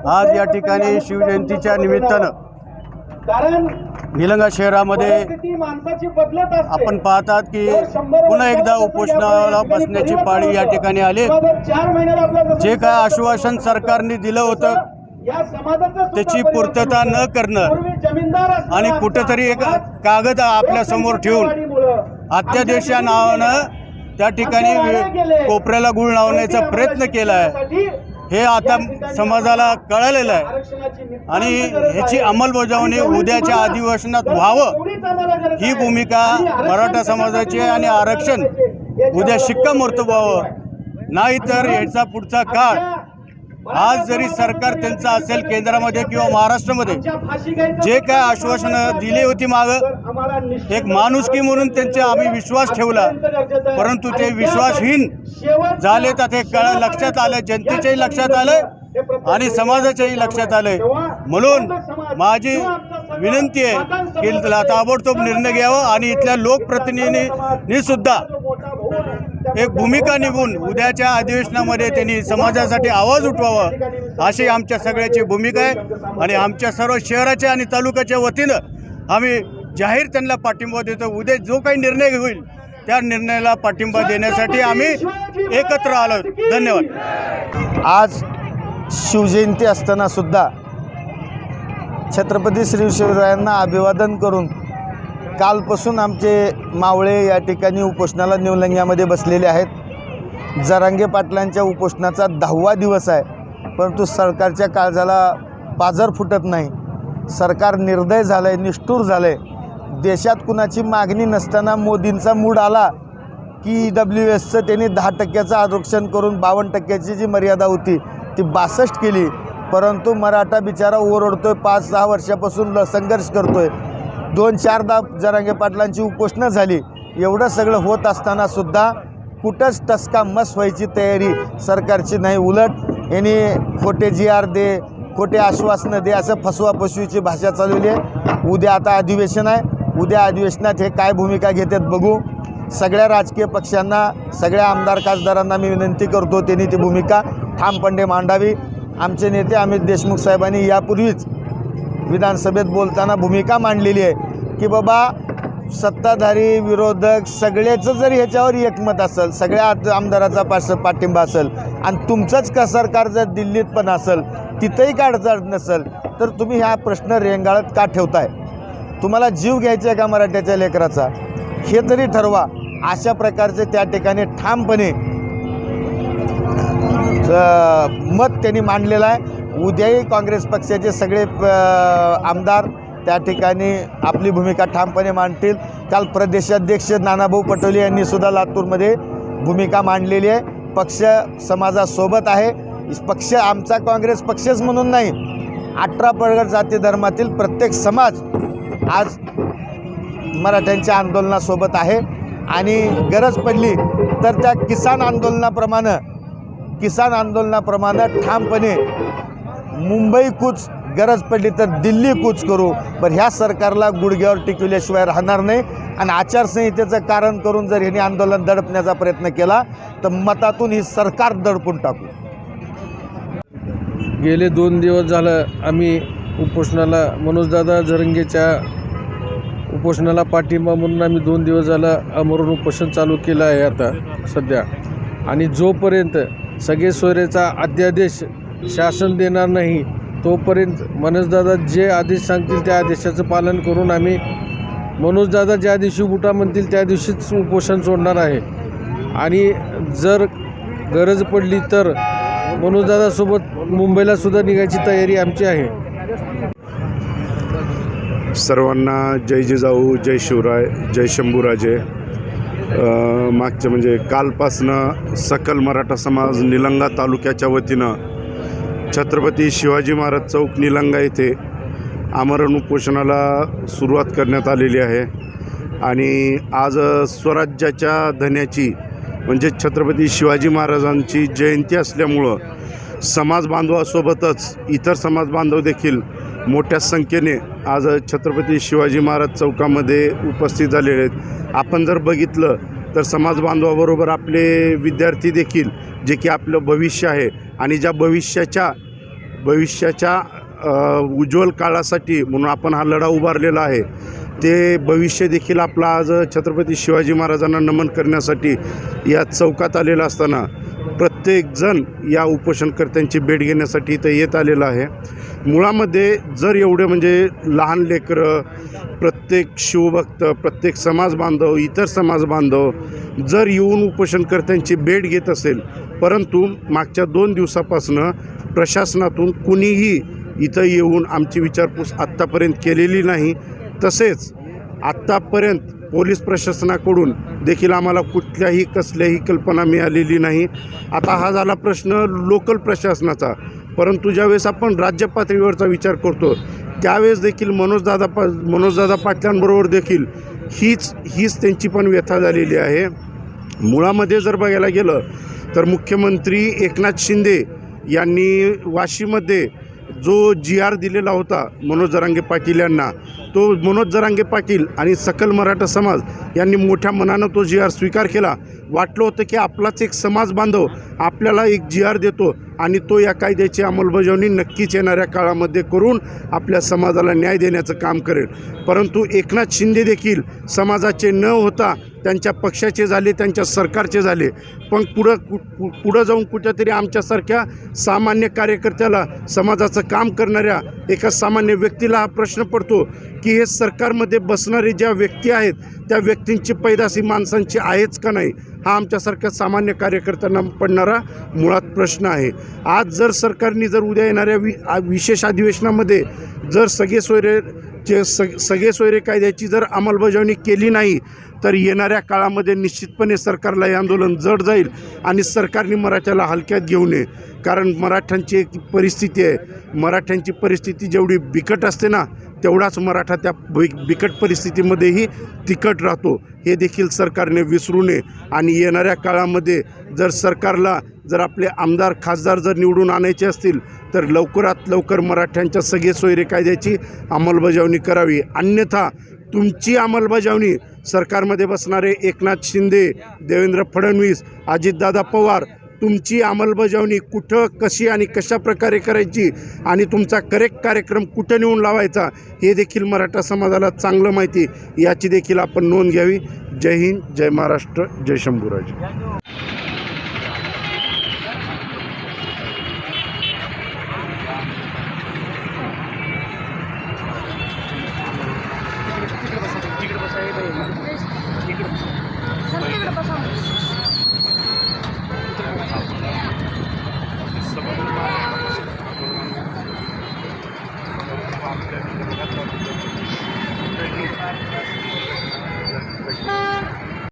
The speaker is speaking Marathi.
आज या ठिकाणी शिवजयंतीच्या निमित्तानं निलंगा शहरामध्ये आपण पाहतात की पुन्हा एकदा उपोषणाला बसण्याची पाळी या ठिकाणी आली। जे काय आश्वासन सरकारने दिलं होतं त्याची पूर्तता न करणं आणि कुठेतरी एक कागद आपल्या समोर ठेवून अध्यादेश या नावानं त्या ठिकाणी कोपऱ्याला गुळ लावण्याचा प्रयत्न केला आहे। हे आता समाजाला कळलेलं आहे आणि ह्याची अंमलबजावणी उद्याच्या अधिवेशनात व्हावं ही भूमिका मराठा समाजाची आहे आणि आरक्षण उद्या शिक्कामोर्तब व्हावं, नाहीतर ह्याचा पुढचा काळ आज जरी सरकार त्यांचं असेल केंद्रामध्ये किंवा महाराष्ट्रामध्ये जे काय आश्वासनं दिली होती मागं एक माणुसकी म्हणून त्यांचे आम्ही विश्वास ठेवला, परंतु ते विश्वासहीन झाले तर ते लक्षात आलं, जनतेच्याही लक्षात आलं आणि समाजाच्याही लक्षात आलं। म्हणून माझी विनंती आहे की ताबडतोब निर्णय घ्यावा आणि इथल्या लोकप्रतिनिधींनी सुद्धा एक भूमिका निघून उद्याच्या अधिवेशनामध्ये त्यांनी समाजासाठी आवाज उठवावा अशी आमच्या सगळ्याची भूमिका आहे आणि आमच्या सर्व शहराच्या आणि तालुक्याच्या वतीनं आम्ही जाहीर त्यांना पाठिंबा देतो। उद्या जो काही निर्णय होईल त्या निर्णयाला पाठिंबा देण्यासाठी आम्ही एकत्र आलो। धन्यवाद। आज शिवजयंती असताना सुद्धा छत्रपती श्री शिवरायांना अभिवादन करून कालपासून आमचे मावळे या ठिकाणी उपोषणाला निलंग्यामध्ये बसलेले आहेत। जरांगे पाटलांच्या उपोषणाचा 10वा दिवस आहे, परंतु सरकारच्या काळजाला पाझर फुटत नाही। सरकार निर्दय झालं आहे, निष्ठुर झालं आहे। देशात कुणाची मागणी नसताना मोदींचा मूड आला की EWSचं त्यांनी 10% आरक्षण करून 52% जी मर्यादा होती ती 62 केली, परंतु मराठा बिचारा ओरडतोय, 5-6 वर्षापासून संघर्ष करतोय। 2-4दा जरांगे पाटलांची उपोषणं झाली। एवढं सगळं होत असताना सुद्धा कुठंच टसका मस व्हायची तयारी सरकारची नाही। उलट यांनी खोटे GR दे, खोटे आश्वासनं दे असं फसवाफसवीची भाषा चालवली आहे। उद्या आता अधिवेशन आहे, उद्या अधिवेशनात हे काय भूमिका घेतात बघू। सगळ्या राजकीय पक्षांना, सगळ्या आमदार खासदारांना मी विनंती करतो त्यांनी ती भूमिका ठामपणे मांडावी। आमचे नेते अमित देशमुख साहेबांनी यापूर्वीच विधानसभेत बोलताना भूमिका मांडलेली आहे की बाबा सत्ताधारी विरोधक सगळ्याचं जर ह्याच्यावर एकमत असेल, सगळ्या आमदाराचा पाठिंबा असेल आणि तुमचंच का सरकार जर दिल्लीत पण असेल, तिथंही का अडचण नसेल, तर तुम्ही हा प्रश्न रेंगाळत का ठेवताय? तुम्हाला जीव घ्यायचा आहे का मराठ्याच्या लेकराचा हे तरी ठरवा। अशा प्रकारचे त्या ठिकाणी ठामपणे मत त्यांनी मांडलेलं आहे। उद्याही काँग्रेस पक्षाचे सगळे आमदार त्या ठिकाणी आपली भूमिका ठामपणे मांडतील। काल प्रदेशाध्यक्ष नानाभाऊ पटोले यांनी सुद्धा लातूरमध्ये भूमिका मांडलेली आहे। पक्ष समाजासोबत आहे। पक्ष आमचा काँग्रेस पक्षच म्हणून नाही, 18 पगड जाती धर्मातील प्रत्येक समाज आज मराठ्यांच्या आंदोलनासोबत आहे आणि गरज पडली तर त्या किसान आंदोलनाप्रमाणे ठामपणे मुंबई कूच, गरज पडली तर दिल्ली कूच करू, पण ह्या सरकारला गुडघ्यावर टिकवल्याशिवाय राहणार नाही। आणि आचारसंहितेचं कारण करून जर ह्यांनी आंदोलन दडपण्याचा प्रयत्न केला तर मतातून ही सरकार दडपून टाकू। गेले 2 दिवस झालं आम्ही उपोषणाला मनोजदादा जरंगेच्या उपोषणाला पाठिंबा म्हणून आम्ही 2 दिवस झालं आमरण उपोषण चालू केलं आहे आता सध्या। आणि जोपर्यंत सगळे सोयरेचा अध्यादेश शासन देणार नाही तोपर्यंत मनोजदादा जे आदेश सांगतील त्या आदेशाचं पालन करून आम्ही मनोजदादा ज्या दिवशी उठा म्हणतील त्या दिवशीच उपोषण सोडणार आहे। आणि जर गरज पडली तर मनोजदादासोबत मुंबईला सुद्धा निघायची तयारी आमची आहे। सर्वांना जय जिजाऊ, जय शिवराय, जय शंभूराजे। मागच्या म्हणजे कालपासनं सकल मराठा समाज निलंगा तालुक्याच्या वतीनं छत्रपती शिवाजी महाराज चौक निलंगा येथे आमरण उपोषणाला सुरुवात करण्यात आलेली आहे। आणि आज स्वराज्याच्या धन्याची म्हणजे छत्रपती शिवाजी महाराजांची जयंती असल्यामुळं समाज बांधवासोबतच इतर समाज बांधव देखील मोठ्या संख्येने आज छत्रपती शिवाजी महाराज चौकामध्ये उपस्थित झालेले आहेत। आपण जर बघितलं तर समाज बांधवाबरोबर आपले विद्यार्थी देखील जे की आपलं भविष्य आहे आणि ज्या भविष्याच्या भविष्याच्या उज्ज्वल काळासाठी म्हणून आपण हा लढा उभारलेला आहे. ते भविष्य देखील आपला आज छत्रपती शिवाजी महाराजांना नमन करण्यासाठी या चौकात आलेला असताना प्रत्येकजण या उपोषणकर्त्यांची भेट घेण्यासाठी इथं येत आलेलं आहे. मुळामध्ये जर एवढे म्हणजे लहान लेकरं, प्रत्येक शिवभक्त, प्रत्येक समाज बांधव, इतर समाज बांधव जर येऊन उपोषणकर्त्यांची भेट घेत असेल, परंतु मागच्या 2 दिवसापासून प्रशासनातून कुणीही इथं येऊन आमची विचारपूस आत्तापर्यंत केलेली नाही. तसेच आत्तापर्यंत पोलीस प्रशासनाकडून देखील आम्हाला कुठल्याही कसल्याही कल्पना मिळालेली नाही. आता हा झाला प्रश्न लोकल प्रशासनाचा, परंतु ज्यावेळेस आपण राज्य पातळीवरचा विचार करतो त्यावेळेस देखील मनोजदादा पाटलांबरोबर देखील हीच त्यांची पण व्यथा झालेली आहे. मुळामध्ये जर बघायला गेलं तर मुख्यमंत्री एकनाथ शिंदे यांनी वाशीमध्ये जो GR दिलेला होता मनोज जरांगे पाटील यांना, तो मनोज जरांगे पाटील आणि सकल मराठा समाज यांनी मोठ्या मनानं तो GR स्वीकार केला. वाटलं होतं की आपलाच एक समाज बांधव आपल्याला एक GR देतो आणि तो या कायद्याची अंमलबजावणी नक्कीच येणाऱ्या काळामध्ये करून आपल्या समाजाला न्याय देण्याचं काम करेल. परंतु एकनाथ शिंदे देखील समाजाचे न होता त्यांच्या पक्षाचे झाले, त्यांच्या सरकारचे झाले. पण पुढं जाऊन कुठेतरी आमच्यासारख्या सामान्य कार्यकर्त्याला, समाजाचं काम करणाऱ्या एका सामान्य व्यक्तीला हा प्रश्न पडतो की हे सरकारमध्ये बसणारे ज्या व्यक्ती आहेत त्या व्यक्तींची पैदाशी माणसांची आहेच का नाही, हा आमच्यासारख्या सामान्य कार्यकर्त्यांना पडणारा मुळात प्रश्न आहे. आज जर सरकारने जर उद्या येणाऱ्या विशेष अधिवेशनामध्ये जर सगळे सोयरे कायद्याची जर अंमलबजावणी केली नाही तर येणाऱ्या काळामध्ये निश्चितपणे सरकारला हे आंदोलन जड जाईल आणि सरकारने मराठ्याला हलक्यात घेऊ नये. कारण मराठ्यांची एक परिस्थिती आहे, मराठ्यांची परिस्थिती जेवढी बिकट असते ना तेवढाच मराठा त्या बिकट परिस्थितीमध्येही तिखट राहतो, हे देखील सरकारने विसरू नये. आणि येणाऱ्या काळामध्ये जर सरकारला जर आपले आमदार खासदार जर निवडून आणायचे असतील तर लवकरात लवकर मराठ्यांच्या सगळे सोयरे कायद्याची अंमलबजावणी करावी. अन्यथा तुमची अंमलबजावणी सरकारमध्ये बसणारे एकनाथ शिंदे, देवेंद्र फडणवीस, अजितदादा पवार, तुमची अंमलबजावणी कुठं, कशी आणि कशा प्रकारे करायची आणि तुमचा करेक्ट कार्यक्रम कुठं नेऊन लावायचा हे देखील मराठा समाजाला चांगलं माहिती, याची देखील आपण नोंद घ्यावी. जय हिंद, जय महाराष्ट्र, जय शंभूराज.